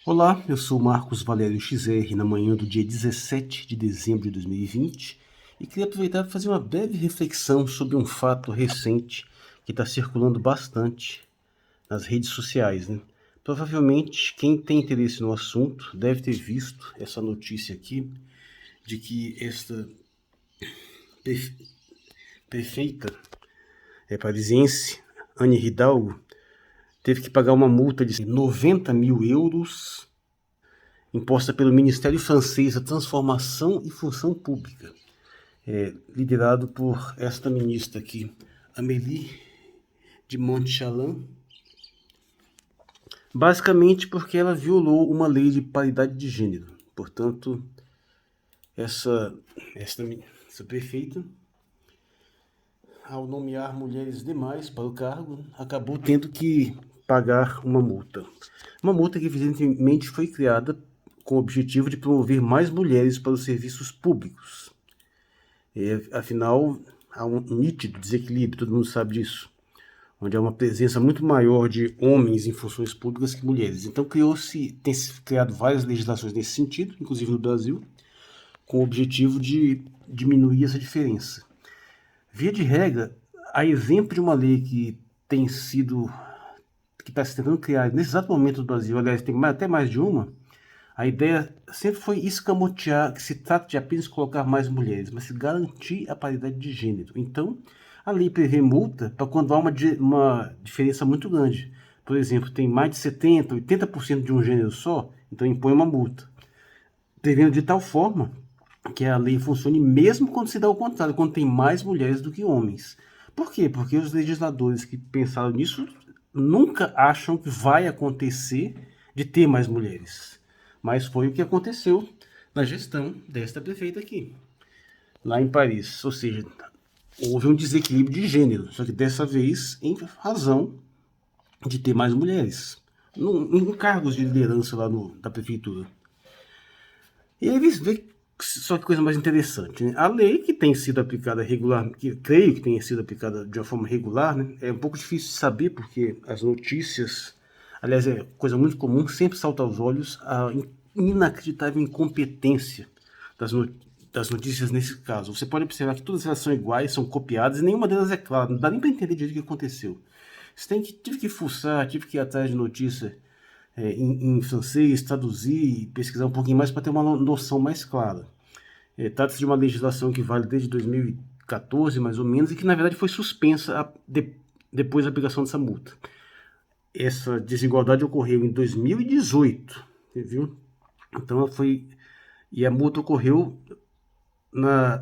Olá, eu sou Marcos Valério XR na manhã do dia 17 de dezembro de 2020 e queria aproveitar para fazer uma breve reflexão sobre um fato recente que está circulando bastante nas redes sociais, né? Provavelmente quem tem interesse no assunto deve ter visto essa notícia aqui de que esta prefeita parisiense, Anne Hidalgo, teve que pagar uma multa de 90 mil euros imposta pelo Ministério Francês da Transformação e Função Pública, liderado por esta ministra aqui, Amélie de Montchalin, basicamente porque ela violou uma lei de paridade de gênero. Portanto, essa prefeita, ao nomear mulheres demais para o cargo, acabou tendo que pagar uma multa. Uma multa que evidentemente foi criada com o objetivo de promover mais mulheres para os serviços públicos. Afinal, há um nítido desequilíbrio, todo mundo sabe disso, onde há uma presença muito maior de homens em funções públicas que mulheres. Então tem se criado várias legislações nesse sentido, inclusive no Brasil, com o objetivo de diminuir essa diferença. Via de regra, a exemplo de uma lei que está se tentando criar nesse exato momento no Brasil, aliás, tem até mais de uma, a ideia sempre foi escamotear que se trata de apenas colocar mais mulheres, mas se garantir a paridade de gênero. Então, a lei prevê multa para quando há uma diferença muito grande. Por exemplo, tem mais de 70%, 80% de um gênero só, então impõe uma multa. Prevendo de tal forma que a lei funcione mesmo quando se dá o contrário, quando tem mais mulheres do que homens. Por quê? Porque os legisladores que pensaram nisso nunca acham que vai acontecer de ter mais mulheres. Mas foi o que aconteceu na gestão desta prefeita aqui, lá em Paris. Ou seja, houve um desequilíbrio de gênero, só que dessa vez em razão de ter mais mulheres em cargos de liderança lá da prefeitura. E aí vê só que coisa mais interessante, né? A lei que tem sido aplicada regular, que creio que tenha sido aplicada de uma forma regular, né? É um pouco difícil de saber porque as notícias, aliás, é coisa muito comum, sempre salta aos olhos a inacreditável incompetência das notícias nesse caso. Você pode observar que todas elas são iguais, são copiadas e nenhuma delas é clara, não dá nem para entender direito o que aconteceu. Tive que fuçar, tive que ir atrás de notícia em francês, traduzir, pesquisar um pouquinho mais para ter uma noção mais clara. Trata-se de uma legislação que vale desde 2014, mais ou menos, e que na verdade foi suspensa depois da aplicação dessa multa. Essa desigualdade ocorreu em 2018, viu? Então e a multa ocorreu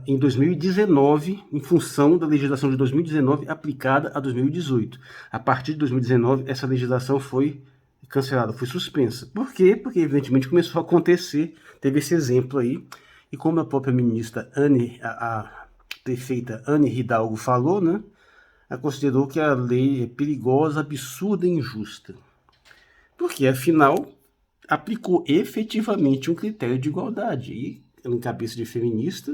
em 2019, em função da legislação de 2019 aplicada a 2018. A partir de 2019, essa legislação foi cancelada, foi suspensa. Por quê? Porque, evidentemente, começou a acontecer, teve esse exemplo aí, e como a própria ministra a prefeita Anne Hidalgo falou, né, ela considerou que a lei é perigosa, absurda e injusta. Porque, afinal, aplicou efetivamente um critério de igualdade. E, em cabeça de feminista,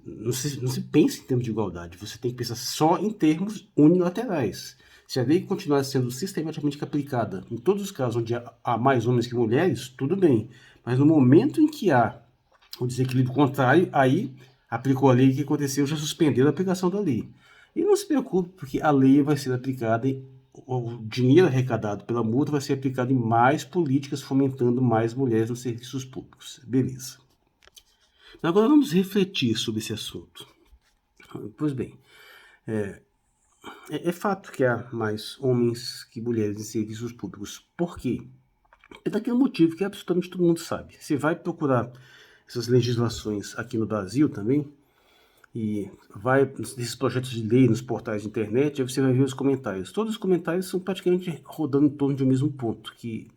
não se pensa em termos de igualdade, você tem que pensar só em termos unilaterais. Se a lei continuar sendo sistematicamente aplicada em todos os casos onde há mais homens que mulheres, tudo bem. Mas no momento em que há o desequilíbrio contrário, aí aplicou a lei, o que aconteceu? Já suspendeu a aplicação da lei. E não se preocupe, porque a lei vai ser aplicada, o dinheiro arrecadado pela multa vai ser aplicado em mais políticas fomentando mais mulheres nos serviços públicos. Beleza. Agora vamos refletir sobre esse assunto. Pois bem, é fato que há mais homens que mulheres em serviços públicos. Por quê? É daquele motivo que absolutamente todo mundo sabe. Você vai procurar essas legislações aqui no Brasil também, e vai nesses projetos de lei, nos portais de internet, aí você vai ver os comentários. Todos os comentários são praticamente rodando em torno de um mesmo ponto, que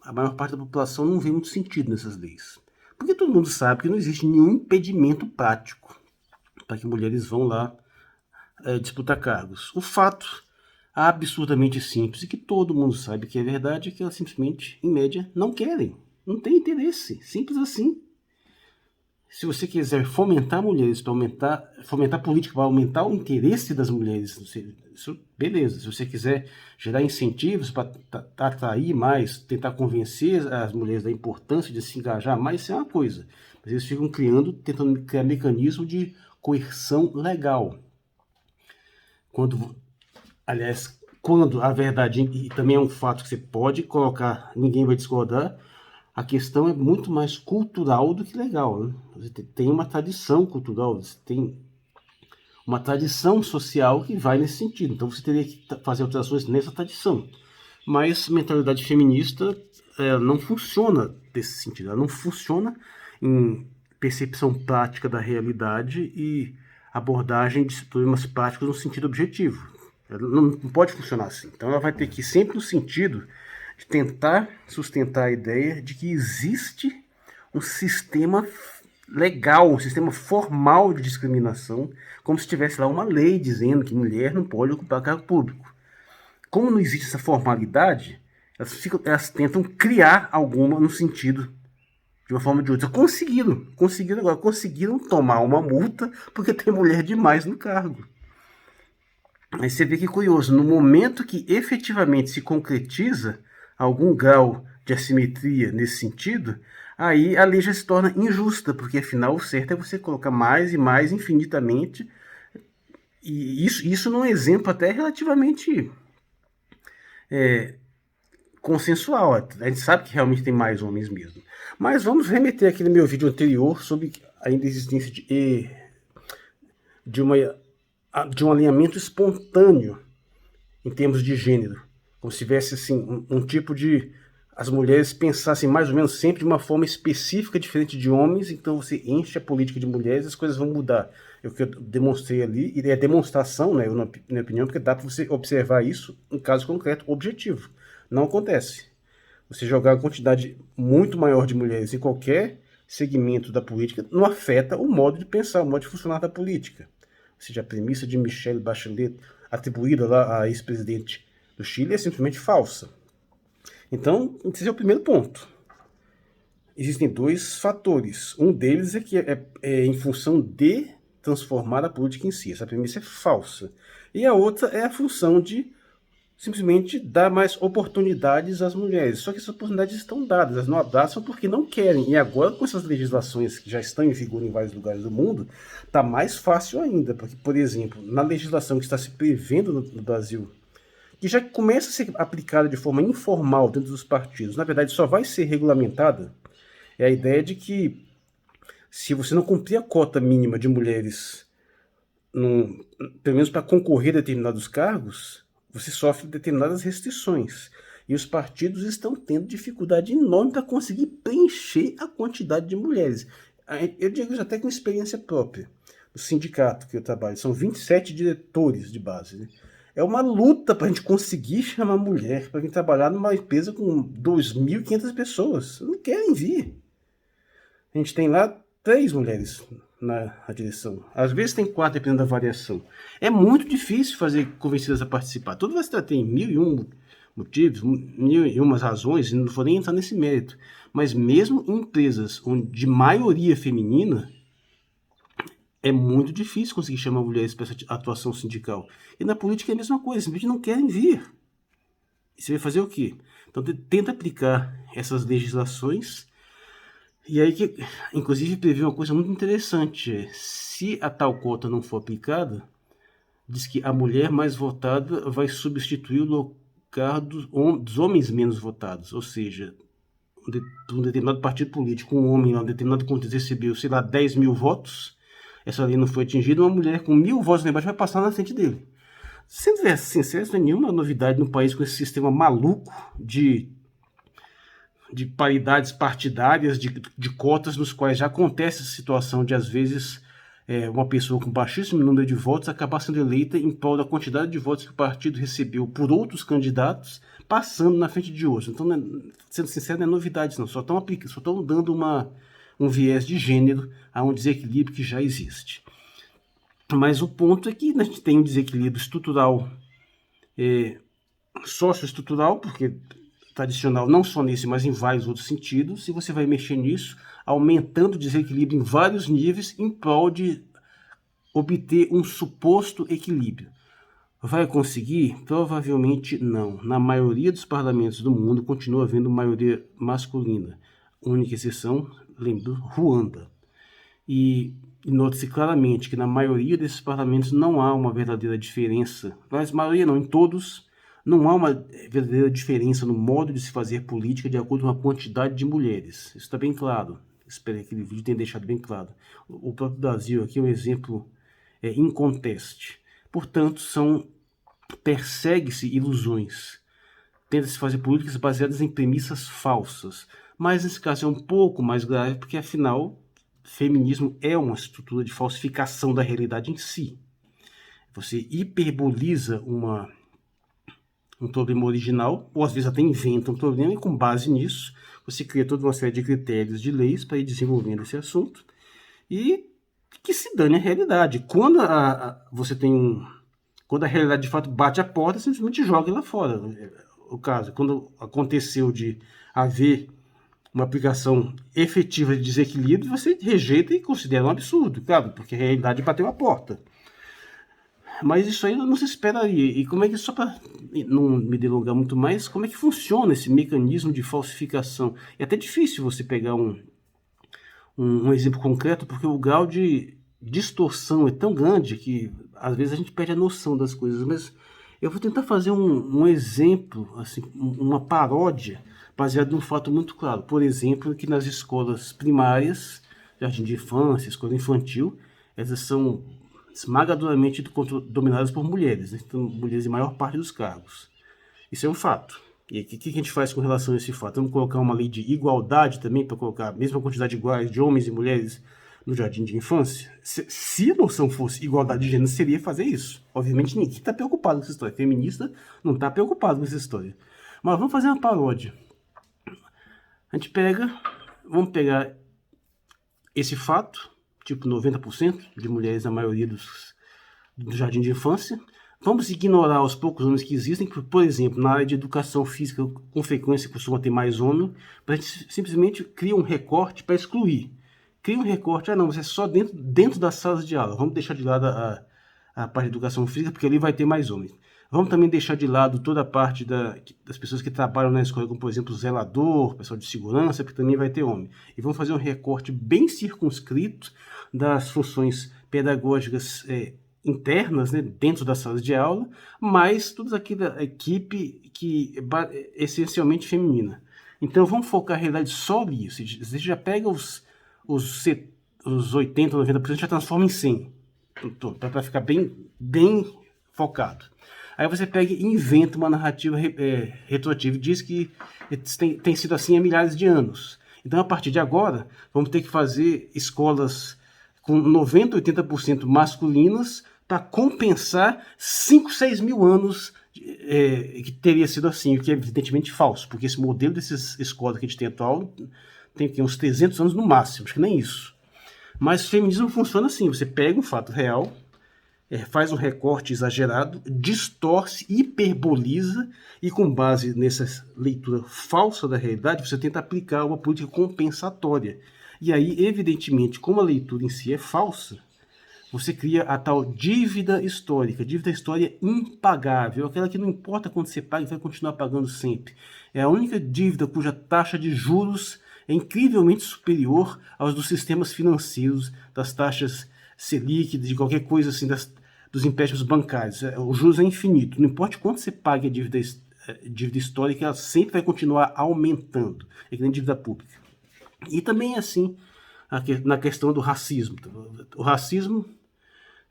a maior parte da população não vê muito sentido nessas leis. Porque todo mundo sabe que não existe nenhum impedimento prático para que mulheres vão lá disputar cargos. O fato absurdamente simples e que todo mundo sabe que é verdade é que elas simplesmente, em média, não querem. Não tem interesse. Simples assim. Se você quiser fomentar mulheres para fomentar política para aumentar o interesse das mulheres, isso, beleza. Se você quiser gerar incentivos para atrair mais, tentar convencer as mulheres da importância de se engajar mais, isso é uma coisa. Mas eles ficam tentando criar mecanismo de coerção legal. Quando a verdade, e também é um fato que você pode colocar, ninguém vai discordar, a questão é muito mais cultural do que legal. Né? Você tem uma tradição cultural, você tem uma tradição social que vai nesse sentido. Então você teria que fazer alterações nessa tradição. Mas mentalidade feminista não funciona nesse sentido. Ela não funciona em percepção prática da realidade e abordagem de problemas práticos no sentido objetivo. Ela não pode funcionar assim. Então ela vai ter que ir sempre no sentido de tentar sustentar a ideia de que existe um sistema legal, um sistema formal de discriminação, como se tivesse lá uma lei dizendo que mulher não pode ocupar cargo público. Como não existe essa formalidade, elas tentam criar alguma no sentido de uma forma ou de outra. Conseguiram tomar uma multa porque tem mulher demais no cargo. Aí você vê que curioso, no momento que efetivamente se concretiza algum grau de assimetria nesse sentido, aí a lei já se torna injusta, porque afinal o certo é você colocar mais e mais infinitamente, e isso num exemplo até relativamente consensual. A gente sabe que realmente tem mais homens mesmo. Mas vamos remeter aqui no meu vídeo anterior sobre ainda a existência de um alinhamento espontâneo em termos de gênero. Como se tivesse assim, um tipo de... As mulheres pensassem mais ou menos sempre de uma forma específica, diferente de homens, então você enche a política de mulheres e as coisas vão mudar. É o que eu demonstrei ali, e é demonstração, né, na minha opinião, porque dá para você observar isso em caso concreto, objetivo. Não acontece. Você jogar uma quantidade muito maior de mulheres em qualquer segmento da política não afeta o modo de pensar, o modo de funcionar da política. Ou seja, a premissa de Michelle Bachelet, atribuída lá à ex-presidente do Chile, é simplesmente falsa. Então, esse é o primeiro ponto. Existem dois fatores. Um deles é que é em função de transformar a política em si. Essa premissa é falsa. E a outra é a função de simplesmente dar mais oportunidades às mulheres. Só que essas oportunidades estão dadas, elas não abraçam porque não querem. E agora, com essas legislações que já estão em vigor em vários lugares do mundo, está mais fácil ainda. Porque, por exemplo, na legislação que está se prevendo no Brasil, que já começa a ser aplicada de forma informal dentro dos partidos, na verdade só vai ser regulamentada, é a ideia de que se você não cumprir a cota mínima de mulheres, pelo menos para concorrer a determinados cargos, você sofre determinadas restrições. E os partidos estão tendo dificuldade enorme para conseguir preencher a quantidade de mulheres. Eu digo isso até com experiência própria. No sindicato que eu trabalho, são 27 diretores de base, né? É uma luta para a gente conseguir chamar mulher para vir trabalhar numa empresa com 2.500 pessoas. Não querem vir. A gente tem lá 3 mulheres na direção. Às vezes tem 4, dependendo da variação. É muito difícil convencê-las a participar. Tudo vai se tratar em 1001 motivos, 1001 razões, e não vou nem entrar nesse mérito. Mas mesmo em empresas de maioria feminina, é muito difícil conseguir chamar mulheres para essa atuação sindical. E na política é a mesma coisa, simplesmente não querem vir. E você vai fazer o quê? Então tenta aplicar essas legislações, e aí que, inclusive, prevê uma coisa muito interessante. Se a tal cota não for aplicada, diz que a mulher mais votada vai substituir o lugar dos homens menos votados. Ou seja, um determinado partido político, um homem, em um determinado contexto, recebeu, sei lá, 10 mil votos, essa lei não foi atingida, uma mulher com 1.000 votos lá embaixo vai passar na frente dele. Sendo sincero, isso não é nenhuma novidade no país com esse sistema maluco de paridades partidárias, de cotas, nos quais já acontece essa situação de, às vezes, uma pessoa com baixíssimo número de votos acabar sendo eleita em prol da quantidade de votos que o partido recebeu por outros candidatos, passando na frente de outros. Então, sendo sincero, não é novidade, não. Só estão dando um viés de gênero a um desequilíbrio que já existe. Mas o ponto é que a gente tem um desequilíbrio estrutural, socioestrutural, porque tradicional, não só nesse, mas em vários outros sentidos, e você vai mexer nisso, aumentando o desequilíbrio em vários níveis, em prol de obter um suposto equilíbrio. Vai conseguir? Provavelmente não. Na maioria dos parlamentos do mundo continua havendo maioria masculina. Única exceção, lembro, Ruanda. E note-se claramente que na maioria desses parlamentos não há uma verdadeira diferença. Mas maioria não, em todos, não há uma verdadeira diferença no modo de se fazer política de acordo com a quantidade de mulheres. Isso está bem claro. Espero que aquele vídeo tenha deixado bem claro. O próprio Brasil aqui é um exemplo inconteste. Portanto, persegue-se ilusões. Tenta-se fazer políticas baseadas em premissas falsas. Mas nesse caso é um pouco mais grave, porque afinal, feminismo é uma estrutura de falsificação da realidade em si. Você hiperboliza um problema original, ou às vezes até inventa um problema, e com base nisso, você cria toda uma série de critérios, de leis para ir desenvolvendo esse assunto, e que se dane a realidade. Quando você tem quando a realidade de fato bate a porta, simplesmente joga lá fora. O caso, quando aconteceu de haver uma aplicação efetiva de desequilíbrio, você rejeita e considera um absurdo, claro, porque a realidade bateu a porta. Mas isso aí não se esperaria. E como é que, só para não me delongar muito mais, como é que funciona esse mecanismo de falsificação? É até difícil você pegar um exemplo concreto, porque o grau de distorção é tão grande que às vezes a gente perde a noção das coisas. Mas eu vou tentar fazer um exemplo, assim, uma paródia, baseado num fato muito claro. Por exemplo, que nas escolas primárias, jardim de infância, escola infantil, essas são esmagadoramente dominadas por mulheres, né? Então, mulheres em maior parte dos cargos. Isso é um fato. E o que a gente faz com relação a esse fato? Vamos colocar uma lei de igualdade também, para colocar a mesma quantidade iguais de homens e mulheres no jardim de infância? Se a noção fosse igualdade de gênero, seria fazer isso. Obviamente ninguém está preocupado com essa história. Feminista não está preocupado com essa história. Mas vamos fazer uma paródia. A gente vamos pegar esse fato, tipo 90% de mulheres na maioria do jardim de infância. Vamos ignorar os poucos homens que existem, que, por exemplo, na área de educação física, com frequência costuma ter mais homem, mas a gente simplesmente cria um recorte para excluir. Cria um recorte, não, mas é só dentro das salas de aula. Vamos deixar de lado a parte de educação física, porque ali vai ter mais homens. Vamos também deixar de lado toda a parte das pessoas que trabalham na escola, como por exemplo o zelador, pessoal de segurança, que também vai ter homem. E vamos fazer um recorte bem circunscrito das funções pedagógicas internas, né, dentro das salas de aula, mas tudo aqui da equipe que é essencialmente feminina. Então vamos focar a realidade só nisso. Você já pega os 80, 90%, já transforma em 100. Para ficar bem focado. Aí você pega e inventa uma narrativa retroativa e diz que tem sido assim há milhares de anos. Então, a partir de agora, vamos ter que fazer escolas com 90, 80% masculinas para compensar 5, 6 mil anos que teria sido assim, o que é evidentemente falso, porque esse modelo dessas escolas que a gente tem atual tem uns 300 anos no máximo, acho que nem isso. Mas o feminismo funciona assim, você pega um fato real, faz um recorte exagerado, distorce, hiperboliza e com base nessa leitura falsa da realidade, você tenta aplicar uma política compensatória. E aí, evidentemente, como a leitura em si é falsa, você cria a tal dívida histórica impagável, aquela que não importa quanto você paga, vai continuar pagando sempre. É a única dívida cuja taxa de juros é incrivelmente superior aos dos sistemas financeiros, das taxas Selic, de qualquer coisa assim, dos empréstimos bancários. O juros é infinito. Não importa quanto você pague a dívida histórica, ela sempre vai continuar aumentando. É que nem dívida pública. E também assim, na questão do racismo. O racismo,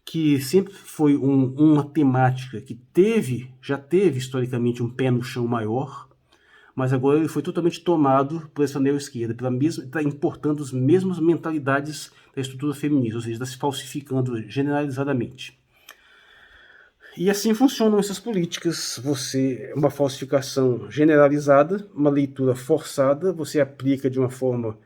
que sempre foi uma temática que já teve historicamente um pé no chão maior, mas agora ele foi totalmente tomado por essa neo-esquerda, está importando as mesmas mentalidades da estrutura feminista, ou seja, está se falsificando generalizadamente. E assim funcionam essas políticas. Uma falsificação generalizada, uma leitura forçada, você aplica de uma forma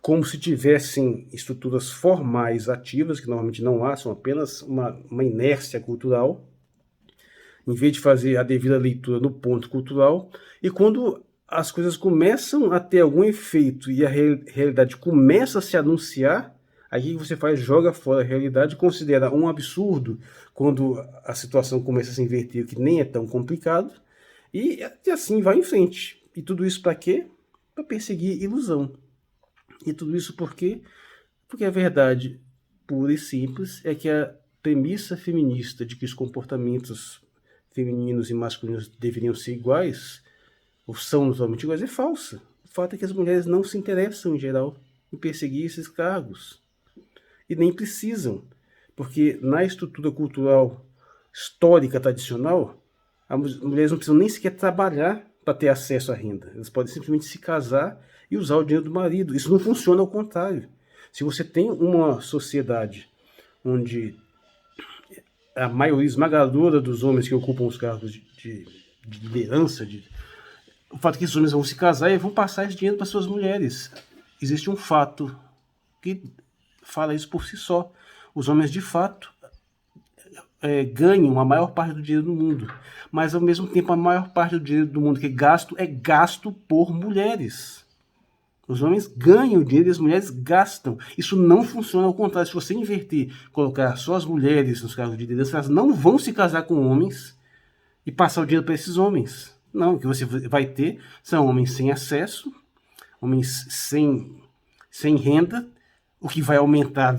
como se tivessem estruturas formais ativas, que normalmente não há, são apenas uma inércia cultural, em vez de fazer a devida leitura no ponto cultural. E quando as coisas começam a ter algum efeito e a realidade começa a se anunciar, aí você faz, joga fora a realidade, considera um absurdo quando a situação começa a se inverter, que nem é tão complicado, e assim vai em frente. E tudo isso para quê? Para perseguir ilusão. E tudo isso por quê? Porque a verdade pura e simples é que a premissa feminista de que os comportamentos femininos e masculinos deveriam ser iguais, ou são totalmente iguais, é falsa. O fato é que as mulheres não se interessam, em geral, em perseguir esses cargos. E nem precisam. Porque na estrutura cultural histórica tradicional, as mulheres não precisam nem sequer trabalhar para ter acesso à renda. Elas podem simplesmente se casar e usar o dinheiro do marido. Isso não funciona ao contrário. Se você tem uma sociedade onde a maioria esmagadora dos homens que ocupam os cargos de liderança, o fato é que esses homens vão se casar e vão passar esse dinheiro para suas mulheres. Existe um fato que fala isso por si só. Os homens, de fato, ganham a maior parte do dinheiro do mundo. Mas, ao mesmo tempo, a maior parte do dinheiro do mundo que é gasto por mulheres. Os homens ganham dinheiro e as mulheres gastam. Isso não funciona ao contrário. Se você inverter, colocar só as mulheres nos cargos de liderança, elas não vão se casar com homens e passar o dinheiro para esses homens. Não, o que você vai ter são homens sem acesso, homens sem renda, o que vai aumentar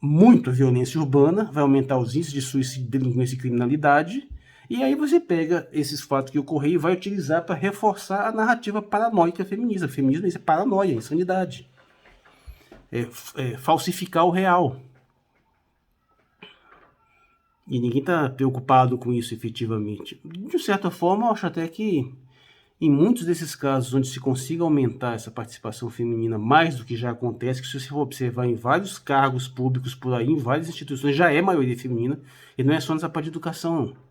muito a violência urbana, vai aumentar os índices de suicídio, delinquência e criminalidade. E aí você pega esses fatos que ocorreram e vai utilizar para reforçar a narrativa paranoica feminista. Feminismo é paranoia, insanidade. Falsificar o real. E ninguém está preocupado com isso efetivamente. De certa forma, eu acho até que em muitos desses casos onde se consiga aumentar essa participação feminina mais do que já acontece, que se você for observar em vários cargos públicos por aí, em várias instituições, já é maioria feminina, e não é só nessa parte de educação, não.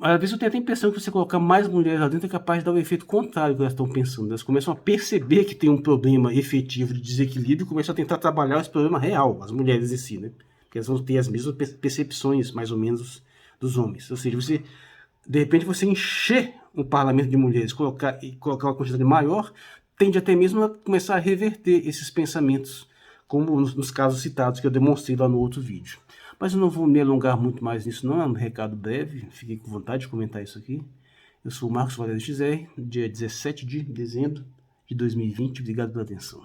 Às vezes eu tenho até a impressão que você colocar mais mulheres lá dentro é capaz de dar o efeito contrário do que elas estão pensando. Elas começam a perceber que tem um problema efetivo de desequilíbrio e começam a tentar trabalhar esse problema real, as mulheres em si, né? Porque elas vão ter as mesmas percepções, mais ou menos, dos homens. Ou seja, de repente você encher um parlamento de mulheres, colocar uma quantidade maior, tende até mesmo a começar a reverter esses pensamentos, como nos casos citados que eu demonstrei lá no outro vídeo. Mas eu não vou me alongar muito mais nisso não, é um recado breve, fiquei com vontade de comentar isso aqui. Eu sou o Marcos Valério XR, dia 17 de dezembro de 2020, obrigado pela atenção.